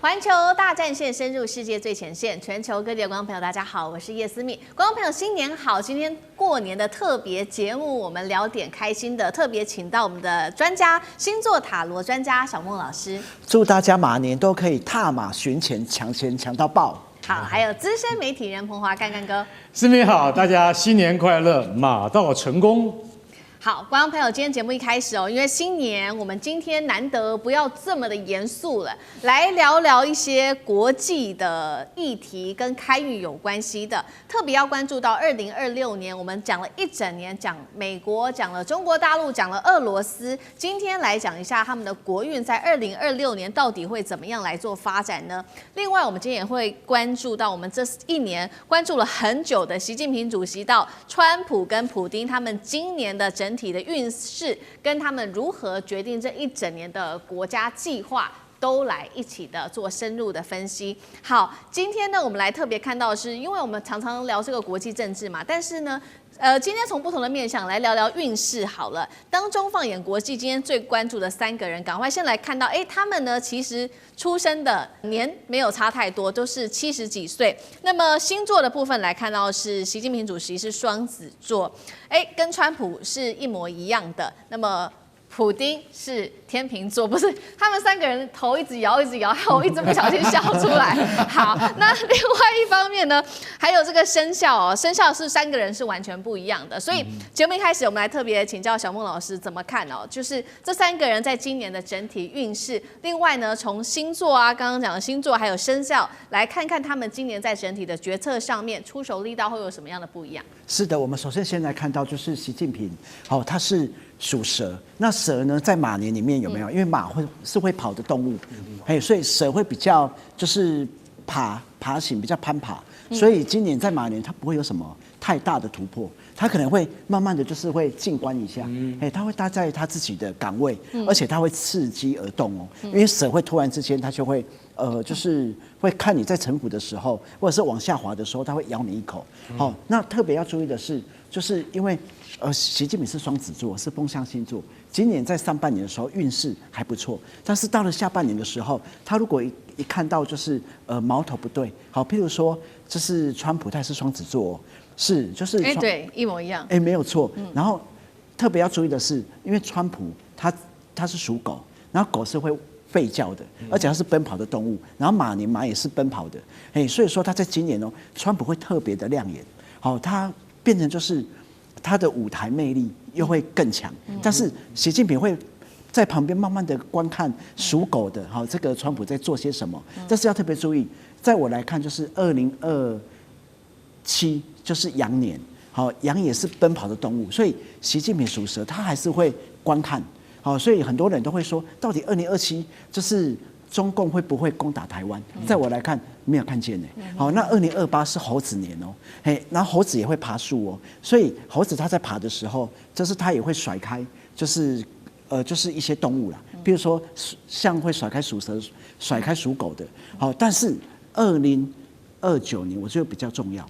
环球大战线深入世界最前线，全球各地的观众朋友，大家好，我是叶思密。观众朋友，新年好！今天过年的特别节目，我们聊点开心的，特别请到我们的专家，星座塔罗专家小孟老师。祝大家马年都可以踏马寻钱，抢钱抢到爆！好，还有资深媒体人彭华干干哥。思密好，大家新年快乐，马到成功。好，观众朋友，今天节目一开始因为新年，我们今天难得不要这么的严肃了，来聊聊一些国际的议题跟开运有关系的，特别要关注到2026年，我们讲了一整年，讲美国，讲了中国大陆，讲了俄罗斯，今天来讲一下他们的国运在2026年到底会怎么样来做发展呢？另外，我们今天也会关注到我们这一年关注了很久的习近平主席到川普跟普丁他们今年的整体的运势，跟他们如何决定这一整年的国家计划，都来一起的做深入的分析。好，今天呢，我们来特别看到的是，因为我们常常聊这个国际政治嘛，但是呢，今天从不同的面向来聊聊运势好了。当中放眼国际，今天最关注的3个人，赶快先来看到，他们呢其实出生的年没有差太多，都是70几岁。那么星座的部分来看到是习近平主席是双子座，跟川普是一模一样的。那么普丁是天秤座，不是他们3个人头一直摇一直摇，害我一直不小心笑出来。好，那另外一方面呢，还有这个生肖生肖是3个人是完全不一样的。所以节目一开始，我们来特别请教小孟老师怎么看就是这3个人在今年的整体运势。另外呢，从星座啊，刚刚讲的星座还有生肖，来看看他们今年在整体的决策上面出手力道会有什么样的不一样。是的，我们首先先来看到就是习近平，他是属蛇，那蛇呢在马年里面有没有？因为马是会跑的动物，所以蛇会比较就是爬行，比较攀爬，所以今年在马年它不会有什么太大的突破，它可能会慢慢的就是会静观一下，它会待在它自己的岗位，而且它会伺机而动因为蛇会突然之间它就会就是会看你在城府的时候，或者是往下滑的时候，它会咬你一口。那特别要注意的是，就是因为习近平是双子座，是风象星座，今年在上半年的时候运势还不错，但是到了下半年的时候，他如果一看到就是矛头不对，譬如说就是川普他也是双子座是就是对，一模一样，没有错。然后特别要注意的是，因为川普他是属狗，然后狗是会吠叫的，而且它是奔跑的动物，然后马年马也是奔跑的，所以说他在今年川普会特别的亮眼，他变成就是他的舞台魅力又会更强，但是习近平会在旁边慢慢的观看属狗的这个川普在做些什么，这是要特别注意。在我来看，就是2027就是羊年，羊也是奔跑的动物，所以习近平属蛇，他还是会观看。所以很多人都会说，到底2027就是中共会不会攻打台湾？在我来看，没有看见呢。那2028是猴子年然后猴子也会爬树所以猴子它在爬的时候，就是它也会甩开，就是一些动物啦，比如说像会甩开属蛇、甩开属狗的。但是2029年我觉得比较重要。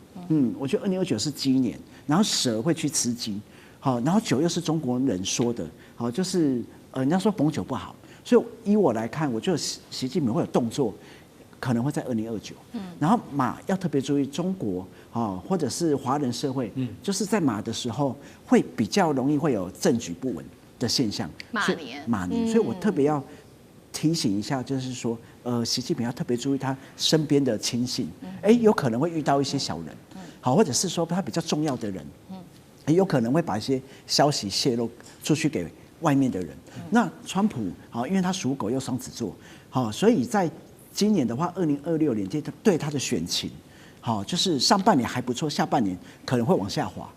我觉得2029是鸡年，然后蛇会去吃鸡。然后9又是中国人说的，就是人家说逢九不好，所以依我来看，我觉得习近平会有动作，可能会在2029。然后马要特别注意，中国或者是华人社会，就是在马的时候会比较容易会有政局不稳的现象。马年，所以我特别要提醒一下，就是说，习近平要特别注意他身边的亲信，有可能会遇到一些小人，或者是说他比较重要的人。有可能会把一些消息泄露出去给外面的人。那川普因为他属狗又双子座，所以在今年的话，2026年对他的选情，就是上半年还不错，下半年可能会往下滑。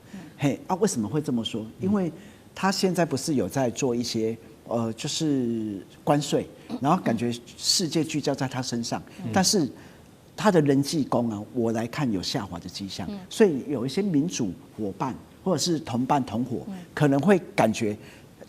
为什么会这么说？因为他现在不是有在做一些就是关税，然后感觉世界聚焦在他身上，但是他的人际宫我来看有下滑的迹象，所以有一些民主伙伴或者是同伴同伙，可能会感觉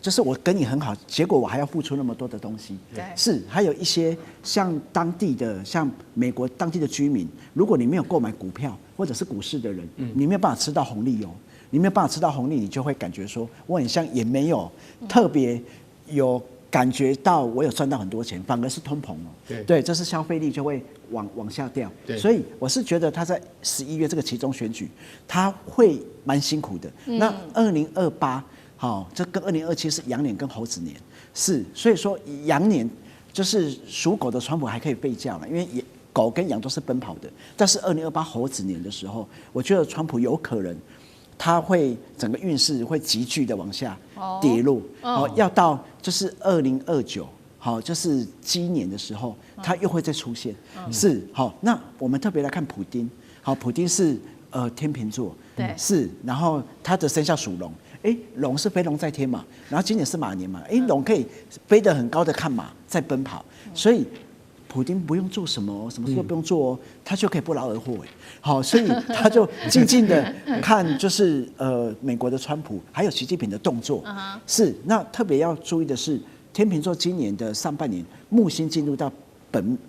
就是我跟你很好，结果我还要付出那么多的东西。是，还有一些像当地的，像美国当地的居民，如果你没有购买股票或者是股市的人，你没有办法吃到红利你没有办法吃到红利，你就会感觉说我很像也没有特别有感觉到我有赚到很多钱，反而是通膨对对，这是消费力就会往下掉。所以我是觉得他在11月这个期中选举，他会蛮辛苦的。那2028，这跟2027是羊年跟猴子年，所以说羊年就是属狗的川普还可以备驾嘛，因为狗跟羊都是奔跑的。但是2028猴子年的时候，我觉得川普有可能。它会整个运势会急剧的往下跌落，要到就是2029，就是鸡年的时候，它又会再出现，那我们特别来看普丁，普丁是天秤座，对，然后它的生肖属龙，龙是飞龙在天嘛，然后今年是马年嘛，龙可以飞得很高的看马在奔跑，所以。普丁不用做什么，什么事都不用做哦，他就可以不劳而获所以他就静静的看，就是美国的川普还有习近平的动作，那特别要注意的是，天秤座今年的上半年木星进入到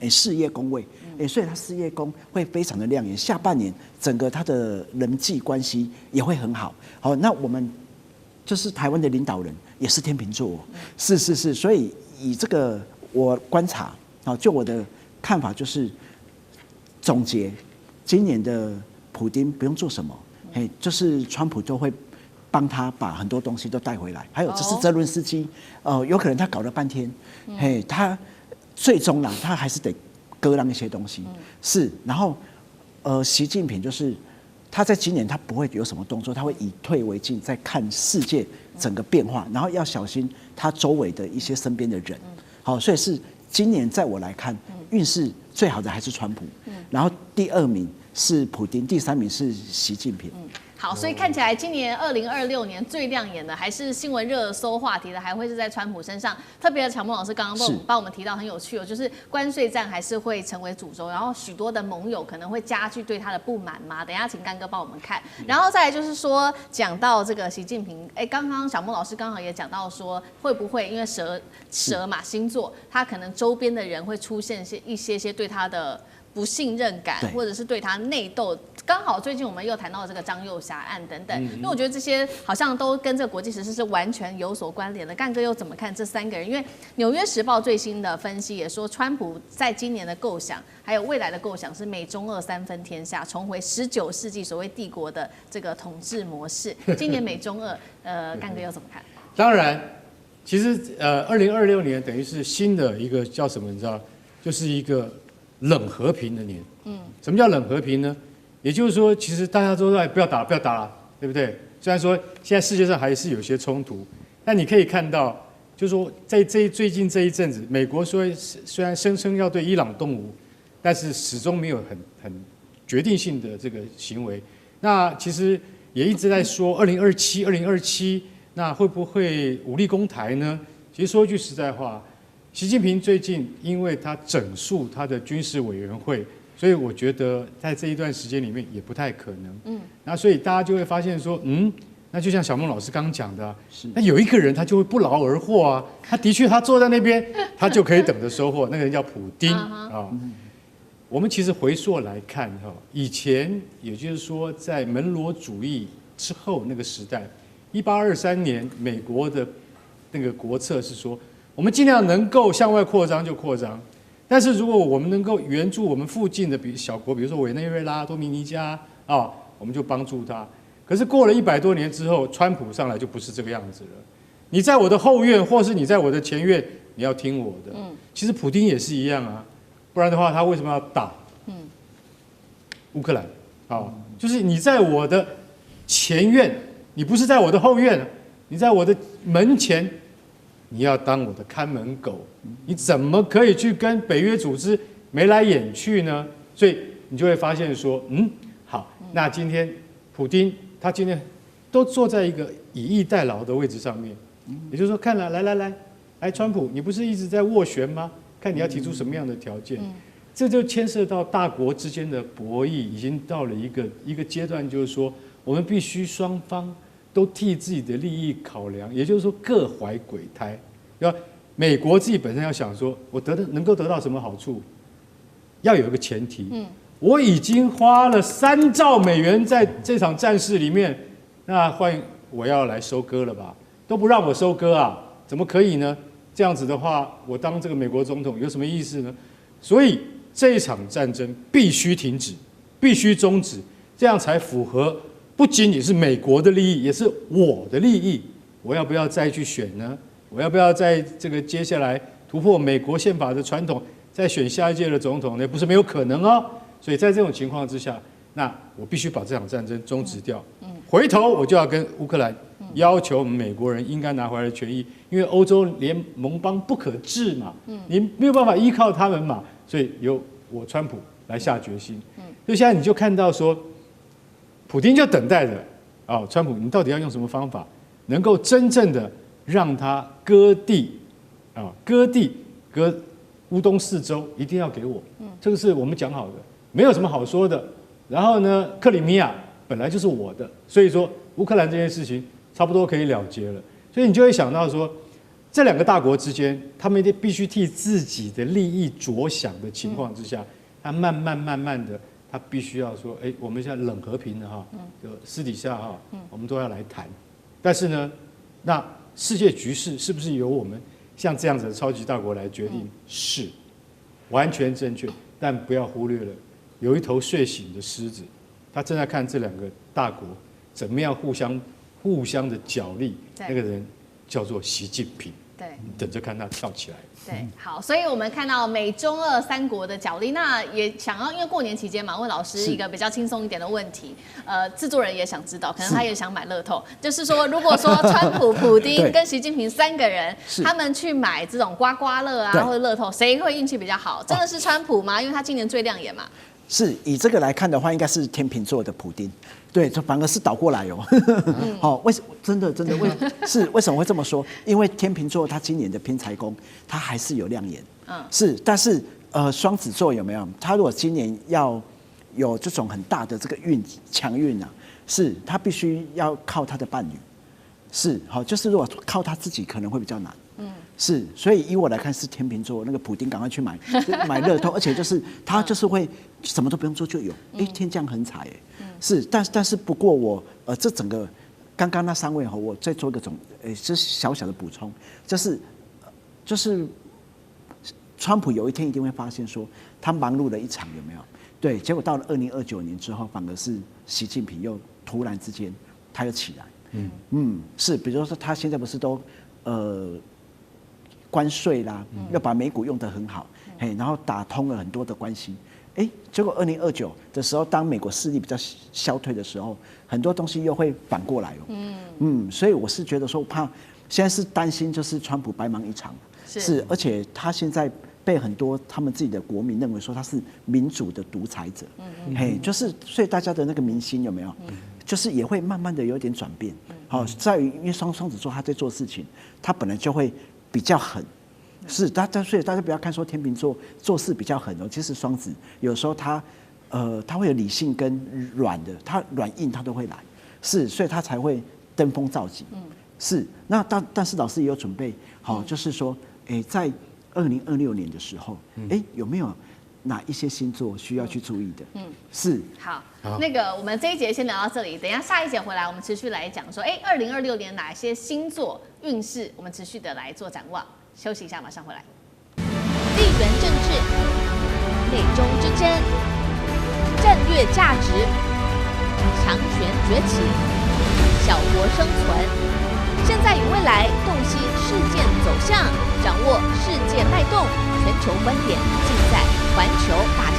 事业宫位，所以他事业宫会非常的亮眼，下半年整个他的人际关系也会很好，那我们就是台湾的领导人也是天秤座，是，所以以这个我观察。就我的看法就是总结，今年的普丁不用做什么，就是川普都会帮他把很多东西都带回来。还有这是泽伦斯基，有可能他搞了半天，他最终啦，他还是得割让一些东西，然后习近平就是他在今年他不会有什么动作，他会以退为进，在看世界整个变化，然后要小心他周围的一些身边的人，所以是。今年在我来看，运势最好的还是川普，然后第2名是普丁，第3名是习近平。好，所以看起来今年2026年最亮眼的，还是新闻热搜话题的，还会是在川普身上。特别的，乔梦老师刚刚帮我们提到很有趣就是关税战还是会成为主轴，然后许多的盟友可能会加剧对他的不满嘛。等一下请干哥帮我们看，然后再来就是说讲到这个习近平，刚刚小梦老师刚好也讲到说，会不会因为蛇嘛星座，他可能周边的人会出现一些对他的。不信任感，或者是对他内斗，刚好最近我们又谈到了这个张幼霞案等等，因为我觉得这些好像都跟这个国际时事是完全有所关联的。干哥又怎么看这3个人？因为《纽约时报》最新的分析也说，川普在今年的构想，还有未来的构想是美中俄3分天下，重回19世纪所谓帝国的这个统治模式。今年美中俄，干哥又怎么看？当然，其实2026年等于是新的一个叫什么？你知道，就是一个。冷和平的年，什么叫冷和平呢？也就是说，其实大家都在不要打了，对不对？虽然说现在世界上还是有些冲突，但你可以看到，就是说在最近这一阵子，美国虽然声称要对伊朗动武，但是始终没有很决定性的这个行为。那其实也一直在说2027，那会不会武力攻台呢？其实说一句实在话。习近平最近因为他整肃他的军事委员会，所以我觉得在这一段时间里面也不太可能。那所以大家就会发现说，那就像小孟老师刚刚讲的，那有一个人他就会不劳而获啊，他的确他坐在那边，他就可以等着收获，那个人叫普丁啊。我们其实回溯来看以前也就是说在门罗主义之后那个时代，1823年美国的那个国策是说。我们尽量能够向外扩张就扩张，但是如果我们能够援助我们附近的小国，比如说委内瑞拉、多米尼加我们就帮助他。可是过了100多年之后，川普上来就不是这个样子了。你在我的后院，或是你在我的前院，你要听我的。其实普丁也是一样啊，不然的话，他为什么要打乌克兰？就是你在我的前院，你不是在我的后院，你在我的门前。你要当我的看门狗，你怎么可以去跟北约组织眉来眼去呢？所以你就会发现说，好，那今天普丁他今天都坐在一个以逸待劳的位置上面，也就是说，看了来，川普，你不是一直在斡旋吗？看你要提出什么样的条件，这就牵涉到大国之间的博弈，已经到了一个阶段，就是说，我们必须双方。都替自己的利益考量，也就是说各怀鬼胎。要美国自己本身要想说，我能够得到什么好处，要有一个前提。我已经花了3兆美元在这场战事里面，那我要来收割了吧？都不让我收割啊，怎么可以呢？这样子的话，我当这个美国总统有什么意思呢？所以这一场战争必须停止，必须终止，这样才符合不仅仅是美国的利益，也是我的利益。我要不要再去选呢？我要不要在这个接下来突破美国宪法的传统，再选下一届的总统呢？不是没有可能哦。所以在这种情况之下，那我必须把这场战争终止掉。回头我就要跟乌克兰要求美国人应该拿回来的权益，因为欧洲联盟邦不可治嘛，你没有办法依靠他们嘛，所以由我川普来下决心。所以现在你就看到说，普丁就等待着啊，川普你到底要用什么方法，能够真正的让他割地乌东4州一定要给我，这个是我们讲好的，没有什么好说的。然后呢，克里米亚本来就是我的，所以说乌克兰这件事情差不多可以了结了。所以你就会想到说，这两个大国之间，他们必须替自己的利益着想的情况之下，他慢慢的，他必须要说，我们现在冷和平的哈，就私底下哈，我们都要来谈。但是呢，那世界局势是不是由我们像这样子的超级大国来决定？是，完全正确。但不要忽略了，有一头睡醒的狮子，他正在看这两个大国怎么样互相的角力。那个人叫做习近平。对，你等着看他跳起来。对，好，所以我们看到美中俄3国的角力，那也想要因为过年期间嘛，问老师一个比较轻松一点的问题。制作人也想知道，可能他也想买乐透，就是说，如果说川普、普丁跟习近平3个人，他们去买这种刮刮乐啊或者乐透，谁会运气比较好？真的是川普吗？因为他今年最亮眼嘛。是以这个来看的话，应该是天秤座的普丁。对，这反而是倒过来哦。好，为什么？真的，为什么会这么说？因为天秤座他今年的偏财宫，他还是有亮眼。是，但是双子座有没有？他如果今年要有这种很大的这个强运啊，是他必须要靠他的伴侣。是，好，就是如果靠他自己可能会比较难。是，所以以我来看是天秤座那个普丁赶快去买乐透，而且就是他就是会什么都不用做就有，天降横财是，但是不过我这整个刚刚那3位我再做一个就是小小的补充，就是川普有一天一定会发现说他忙碌了一场有没有？对，结果到了2029年之后，反而是习近平又突然之间他又起来，是，比如说他现在不是都关税啦，要把美股用得很好，然后打通了很多的关系，结果2029的时候，当美国势力比较消退的时候，很多东西又会反过来所以我是觉得说，怕现在是担心就是川普白忙一场，是，而且他现在被很多他们自己的国民认为说他是民主的独裁者，就是所以大家的那个民心有没有？就是也会慢慢的有点转变，在于因为双子座他在做事情，他本来就会比较狠，是，所以大家不要看说天秤座做事比较狠其实双子有时候他会有理性跟软的，他软硬他都会来，是，所以他才会登峰造极，是，那但是老师也有准备好，就是说，在2026年的时候，有没有哪一些星座需要去注意的？是，好，那个我们这一节先聊到这里，等一下下一节回来，我们持续来讲说，2026年哪些星座运势，我们持续的来做展望。休息一下，马上回来。地缘政治、内中之争、战略价值、强权崛起、小国生存，现在与未来洞悉事件走向，掌握世界脉动，全球观点尽在环球大